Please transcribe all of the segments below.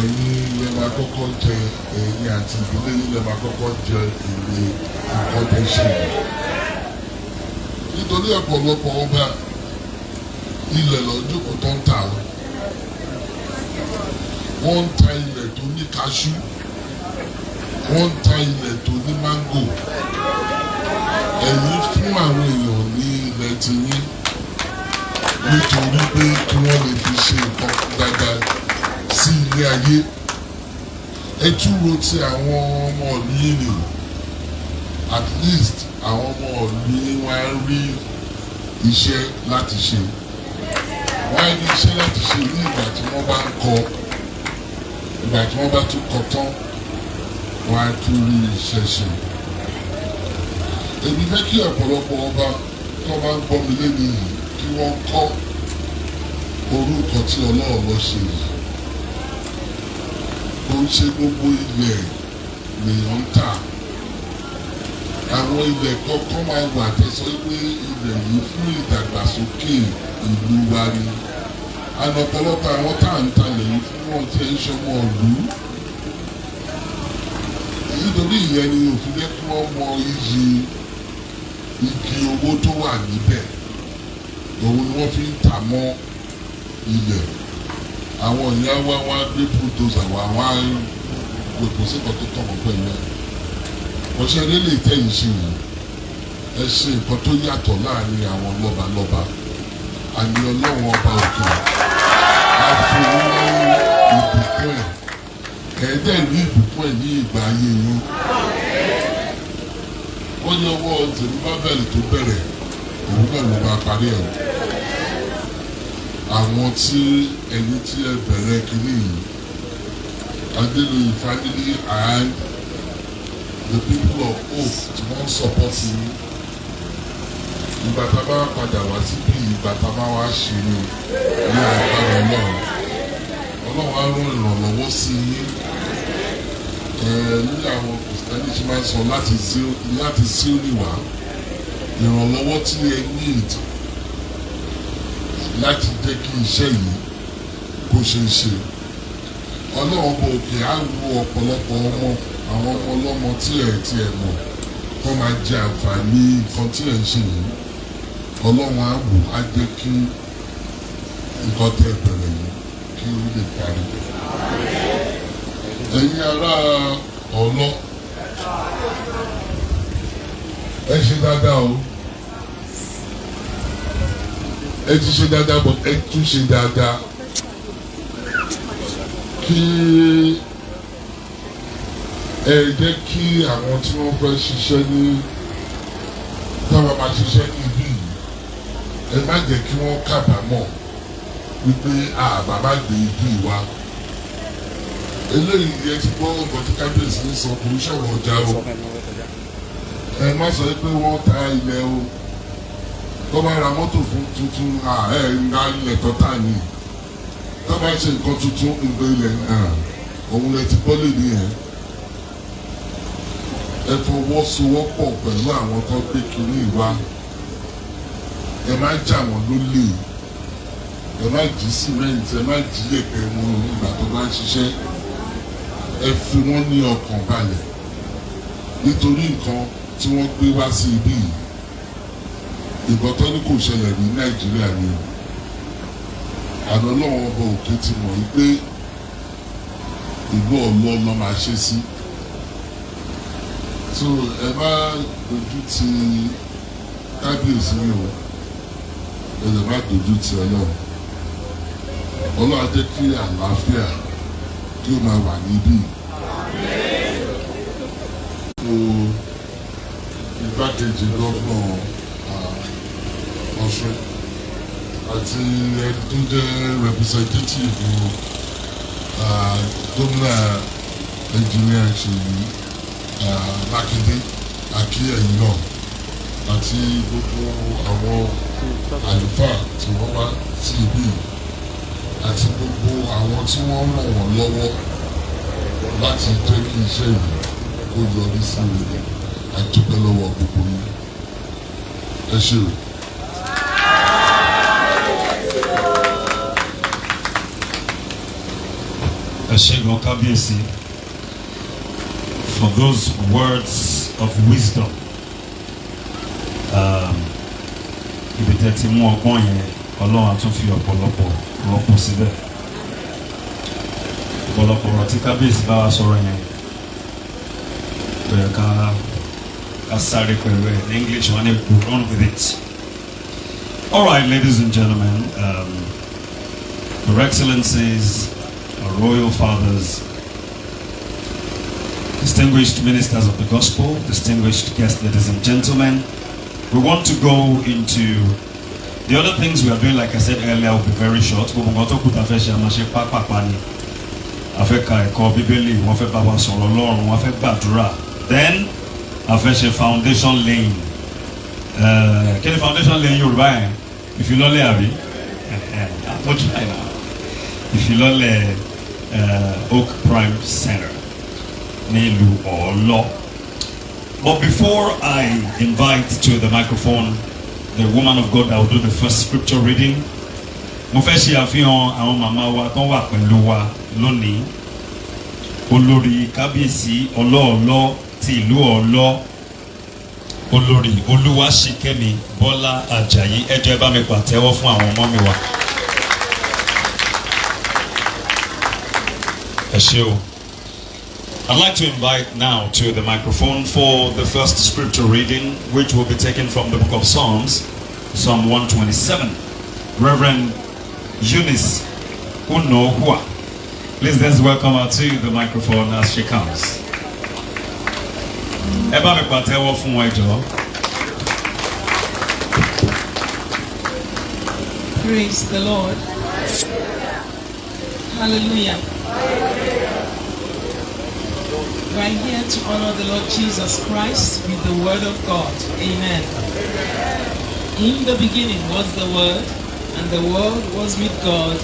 ẹ̀yin lè máa kọ́kọ́ jẹ ẹ̀yin àti ìdílé yín lè máa kọ́kọ́ jẹ èrè nǹkan tó ṣe nítorí ọ̀pọ̀lọpọ̀ ọba ilẹ̀ lọ́jọ́ kò tó ń ta wọ́n ń ta ilẹ̀ tó ní kaṣú wọ́n ń ta ilẹ̀ tó ní mángò ẹ̀yin fún àwọn èèyàn ní ilẹ̀ tiyín nítorí pé kí wọ́n lè fi ṣe nǹkan dáadáa sí ilé ayé ẹ tún ro ti àwọn ọmọ ìlú yìí ni at least àwọn ọmọ ìlú yìí wọ́n á rí iṣẹ́ láti ṣe wọ́n á rí iṣẹ́ láti ṣe ní ìgbà tí wọ́n bá ń kọ ìgbà tí wọ́n bá tún kọ tán wọ́n á tún rí iṣẹ́ ṣe èmi fẹ́ kí ọ̀pọ̀lọpọ̀ ọba tó bá ń gbọ́ mi lẹ́nu yìí kí wọ́n kọ́ orúkọ tí ọlọ́ọ̀lọ́ ṣe yìí kò ń ṣe gbogbo ilẹ̀ lèèyàn ń tà àwọn ilẹ̀ kọ̀ọ̀kan máa wà tẹ́sọ́ pé ilẹ̀ yìí fún ìdàgbàsókè ìlú wa ni àná ọ̀pọ̀lọpọ̀ àwọn tá à ń talẹ̀ yìí fún wọn tí ẹ ń ṣọmọ ìlú nítorí ìyẹn ni òfin jẹ́ kí wọ́n mọ iyì igi owó tó wà níbẹ̀ òun ni wọ́n fi ń tà mọ́ ilẹ̀ àwọn ìyá wa wá gbé bulldozer wá wá gbogbo síkọ̀ tó tọ̀mọ̀ pẹ̀lú ẹ̀ ọ̀ṣẹ́ eré lè tẹ̀yìn ṣe yìí ẹ ṣe nǹkan tó yàtọ̀ láàrin àwọn lọ́balọ́ba àní ọlọ́run ọba òkè á fún ìbùkún ẹ̀ ẹ̀ẹ́dẹ̀ rí ìbùkún ẹ̀ ní ìgbà ayé yín wọ́n ní ọwọ́ Zerubbabel tó bẹ̀rẹ̀ òun náà ló máa parí ẹ̀ àwọn tí ẹni tí ẹ bẹ̀rẹ̀ kínní yìí Adéloyè family and the people of hope tí wọ́n support yín ìgbà tá a bá padà wá síbí ìgbà tá a bá wá ṣe ni ní agbára ọlọ́run á rán ìrànlọ́wọ́ sí yín ní àwọn kìrìsìtẹ́nì ṣe máa ń sọ láti Síónì wá ìrànlọ́wọ́ tí ẹ need láti jẹ́ kí iṣẹ́ yìí kó ṣe é ṣe ọlọ́run bọ̀ òkè á wo ọ̀pọ̀lọpọ̀ ọmọ àwọn ọmọ ọlọ́mọ tí ẹ̀ mọ̀ kó máa jẹ àǹfààní nǹkan tí ẹ̀ ń ṣe yìí ọlọ́run á wò á jẹ́ kí nǹkan tẹ̀ bẹ̀rẹ̀ yìí kí ó lè parí. ẹ̀yin ará Ọ̀lọ́ ẹ ṣe dáadáa o ẹ ti ṣe dáadáa bọ̀ ẹ tún ṣe dáadáa kí ẹ jẹ́ kí àwọn tí wọ́n fẹ́ ṣiṣẹ́ ní táwọn máa ṣiṣẹ́ ní ibí yìí ẹ má jẹ́ kí wọ́n kábàámọ̀ wípé bàbá gbé ibi wa eléyìí ẹ ti gbọ́ ọgbọ̀n tí kábíyèsí ń sọ kò ń ṣọ̀rọ̀ ọjà o ẹ má sọ pé wọ́n ta ilẹ̀ o tó bá ra mọ́tò fún tuntun ẹ ń ra ilẹ̀ tó tà ní tó bá ṣe nǹkan tuntun nǹkan ilẹ̀ òun lẹ ti gbọ́ lè nìyẹn ẹ fọwọ́sowọ́pọ̀ pẹ̀lú àwọn tó gbé kiri ìwà ẹ má jà wọ́n lólè ẹ má jí símẹ́ǹtì ẹ má jí yẹ̀pẹ̀ wọn ìgbà tó bá ń ṣiṣẹ́ ẹ fi wọ́n ní ọkàn balẹ̀ nítorí nǹkan tí wọ́n gbé wá sí ibí yìí ìbọn tó ní kò ṣẹlẹ̀ ní Nàìjíríà ni àná lọ́wọ́ ọba òkè ti mọ̀ wípé ìlú Ọ̀lọ́ lọ́ máa ṣe sí so ẹ má dojú ti kábíyèsí mi o ẹ lè má dojú ti Ọlọ́run á jẹ́ kí àlàáfíà kí ó máa wà níbí so igbákejì gọ́fúnà Ọ̀ṣun àti ẹni tó jẹ́ representative gómìnà ẹnjìnìà Ṣèyí Mákindé àkí ẹ̀yìn náà àti gbogbo àwọn àlùfáà tí wọ́n wá sí ibí àti gbogbo àwọn tí wọ́n ràn wọ́n lọ́wọ́ láti jẹ́ kí iṣẹ́ yìí kó yọrí sí rere àdúpẹ́ lọ́wọ́ gbogbo yín ẹ ṣé o. Ashegun Kabiyesi, for those words of wisdom. Ibi tẹ́ ti mú ọgbọ́n yẹn, Ọlọ́run á tún fi ọ̀pọ̀lọpọ̀ rọ́pò síbẹ̀. Ọ̀pọ̀lọpọ̀ ọ̀rọ̀ tí Kábíyèsí bá wa sọ̀rọ̀ yẹn, bẹ̀rẹ̀ ká sáré pẹ̀lú ẹ̀ ní English, wọ́n ní we run with it. All right, ladies and gentlemen, Your Excellencies, our royal fathers, distinguished ministers of the gospel, distinguished guests, ladies and gentlemen, we want to go into the other things we are doing. Like I said earlier, will be very short. Then, a foundation laying. Can the foundation laying you buy? If you don't have it, I'm trying now. If you don't Oak Prime Center, Nelu Oolo. But before I invite to the microphone the woman of God that will do the first scripture reading, mo fẹ́ ṣe àfihàn àwọn màmá wa tó wà pẹ̀lú wa lónìí. Olórí Kábíyèsí Ọlọ́ọ̀lọ́ ti ìlú Ọ̀lọ́, Olórí Olúwaṣìkẹ́mi Bọ́lá Àjàyí. Ẹ jọ̀ọ́ ẹ bá mi pàtẹ́wọ́ fún àwọn ọmọ mi wa. Ẹ ṣé o. I'd like to invite now to the microphone for the first scripture reading, which will be taken from the book of Psalms, Psalm 127. Reverend Eunice Unohua. Please let's welcome her to the microphone as she comes. Eba mi pàtẹ́wọ́ fún wa jọ̀ọ́. Praise the Lord. Hallelujah. We are here to honor the Lord Jesus Christ with the Word of God. Amen. In the beginning was the Word, and the Word was with God,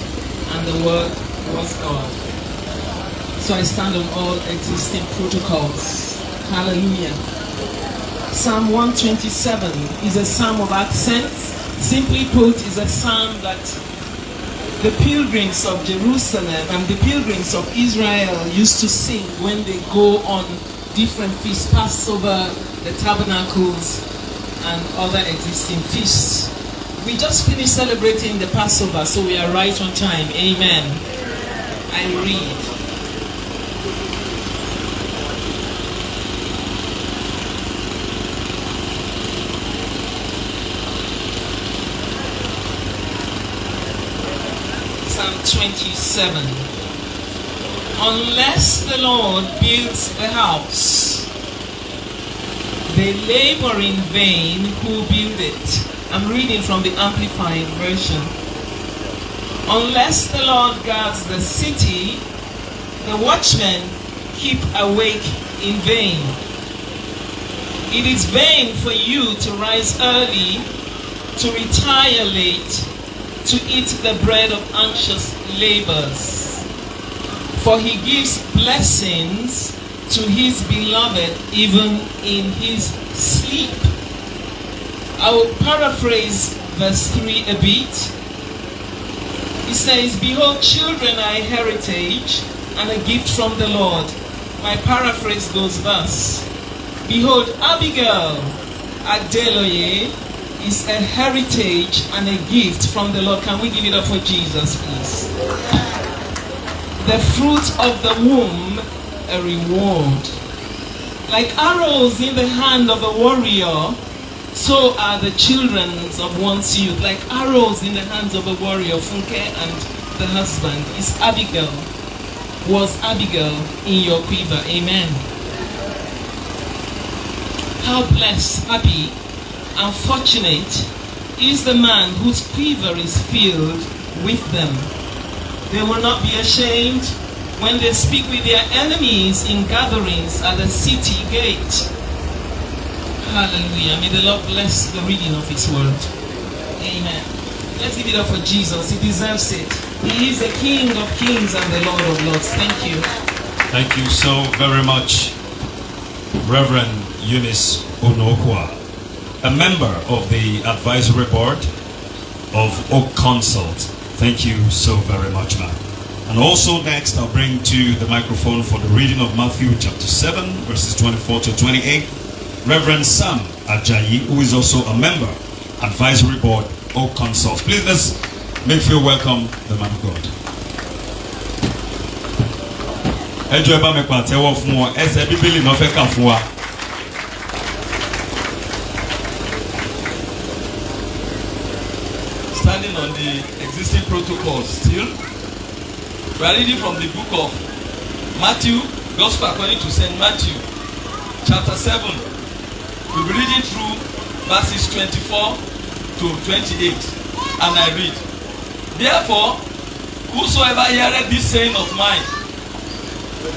and the Word was God. So I stand on all existing protocols. Hallelujah. Psalm 127 is a psalm of accents. Simply put, is a psalm that the pilgrims of Jerusalem and the pilgrims of Israel used to sing when they go on different feasts, Passover, the tabernacles, and other existing feasts. We just finished celebrating the Passover, so we are right on time. Amen. I read. Psalm 27. Unless the Lord builds the house, they labor in vain who build it. I'm reading from the Amplified Version. Unless the Lord guards the city, the watchmen keep awake in vain. It is vain for you to rise early, to retire late, to eat the bread of anxious labors. For he gives blessings to his beloved even in his sleep. I will paraphrase verse 3 a bit. It says, behold, children are a heritage and a gift from the Lord. My paraphrase goes thus. Behold, Abigail Adeloye is a heritage and a gift from the Lord. Can we give it up for Jesus, please? The fruit of the womb, a reward. Like arrows in the hand of a warrior, so are the children of one's youth. Like arrows in the hands of a warrior, Funke and the husband is Abigail. Was Abigail in your quiver? Amen. How blessed, happy, and fortunate is the man whose quiver is filled with them. They will not be ashamed when they speak with their enemies in gatherings at the city gate. Hallelujah. May the Lord bless the reading of his word. Amen. Let's give it up for Jesus. He deserves it. He is the King of kings and the Lord of lords. Thank you. Thank you so very much, Reverend Eunice Unohua, a member of the advisory board of Oak Consult. Thank you so very much, ma'am. And also next, I'll bring to the microphone for the reading of Matthew chapter 7, verses 24 to 28, Reverend Sam Ajayi, who is also a member, Advisory Board or Consult. Please let's make you welcome the man of God. Ẹjọ́ ẹ bá mi pàtẹ́wọ́ fún wọn, ẹsẹ̀ Bíbélì náà fẹ́ kà fún wa. Standing on the existing protocol still, we are reading from the book of Matthew, Gospel according to St. Matthew, chapter 7. We'll be reading through verses 24 to 28. And I read, Therefore, whosoever heareth this saying of mine,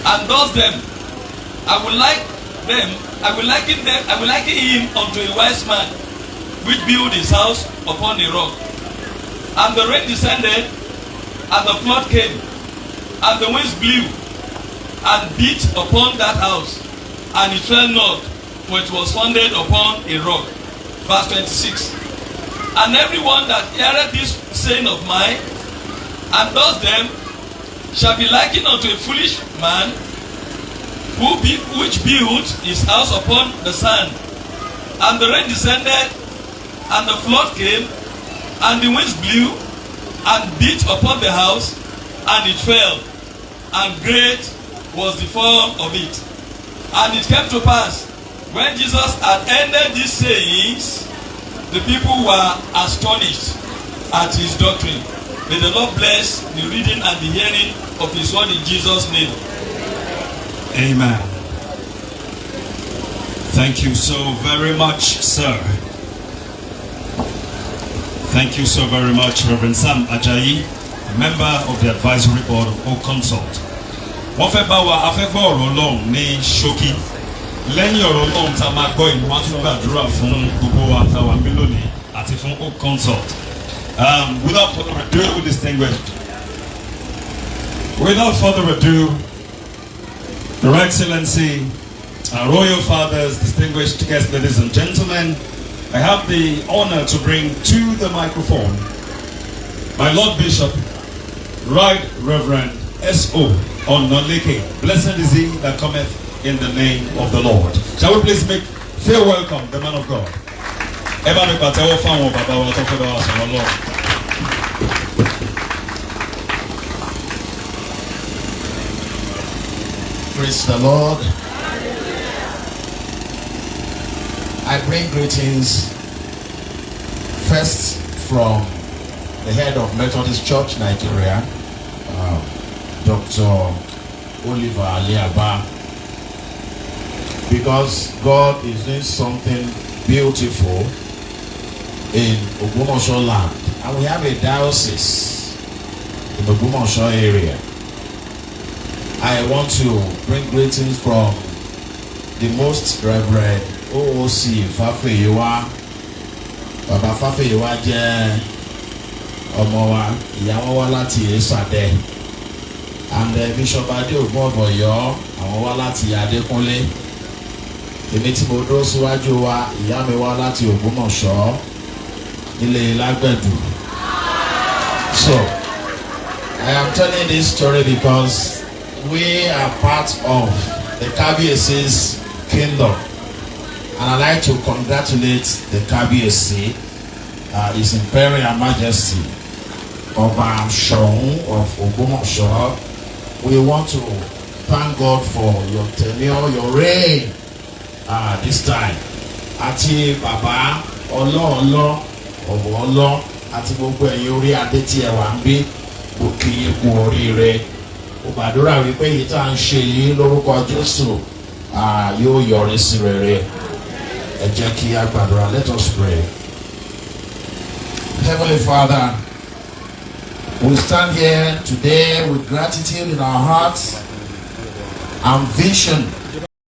and does them, I will liken him unto a wise man, which built his house upon a rock. And the rain descended, and the flood came, and the winds blew, and beat upon that house, and it fell not, for it was founded upon a rock. Verse 26. And everyone that heareth this saying of mine, and does them, shall be likened unto a foolish man, which built his house upon the sand. And the rain descended, and the flood came, and the winds blew, and beat upon the house, and it fell, and great was the fall of it. And it came to pass, when Jesus had ended these sayings, the people were astonished at his doctrine. May the Lord bless the reading and the hearing of his word in Jesus' name. Amen. Thank you so very much, sir. Thank you so very much, Reverend Sam Ajayi, a member of the Advisory Board of Oolo Consult. Wọ́n fẹ́ bá wa afẹ́gbọ́ ọ̀rọ̀ Ọlọ́run ní ṣókí. Lẹ́yìn ọ̀rọ̀ Ọlọ́run tá a máa gbọ́ ìlú wọn tún gbàdúrà fún gbogbo wa táwa ń bí lónìí àti fún Oolo Consult. Without further ado, Your Excellency, our Royal Fathers, distinguished guests, ladies and gentlemen, I have the honor to bring to the microphone my Lord Bishop, Right Reverend S.O. Onoleke. Blessed is he that cometh in the name of the Lord. Shall we please make fair welcome the man of God? Praise the Lord. I bring greetings first from the head of Methodist Church Nigeria, Dr. Oliver Aliaba, because God is doing something beautiful in Ogbomoso land, and we have a diocese in the Ogbomoso area. I want to bring greetings from the Most Reverend OOC Fafeyiwa. Baba Fafeyiwa jẹ́ ọmọ wa, ìyàwó wa láti Esade, and Bishop Ade Ogunboyo àwọn wá láti Adékúnlé. Èmi tí mo dúró síwájú wa, ìyá mi wá láti Ògbómọ̀ṣọ́ nílé Lágbẹ̀dù. So I am telling this story because we are part of the Kábíyèsí's kingdom, and I'd like to congratulate the Kábíyèsí, His Imperial Majesty ỌBA AFỌLÁBÍ of Ògbómọ̀ṣọ́. We want to thank God for your tenure, your reign this time. Àti bàbá Oolo Oolo àti gbogbo ẹ̀yin orí adé tí ẹ wà ń bí, mo kí yín kú oríire. Mo gbàdúrà wípé èyí tá à ń ṣe yìí lórúkọ Jésù yóò yọrí sí rere. Ẹ jẹ́ kí a gbàdúrà. Let us pray. Heavenly Father, we stand here today with gratitude in our hearts and vision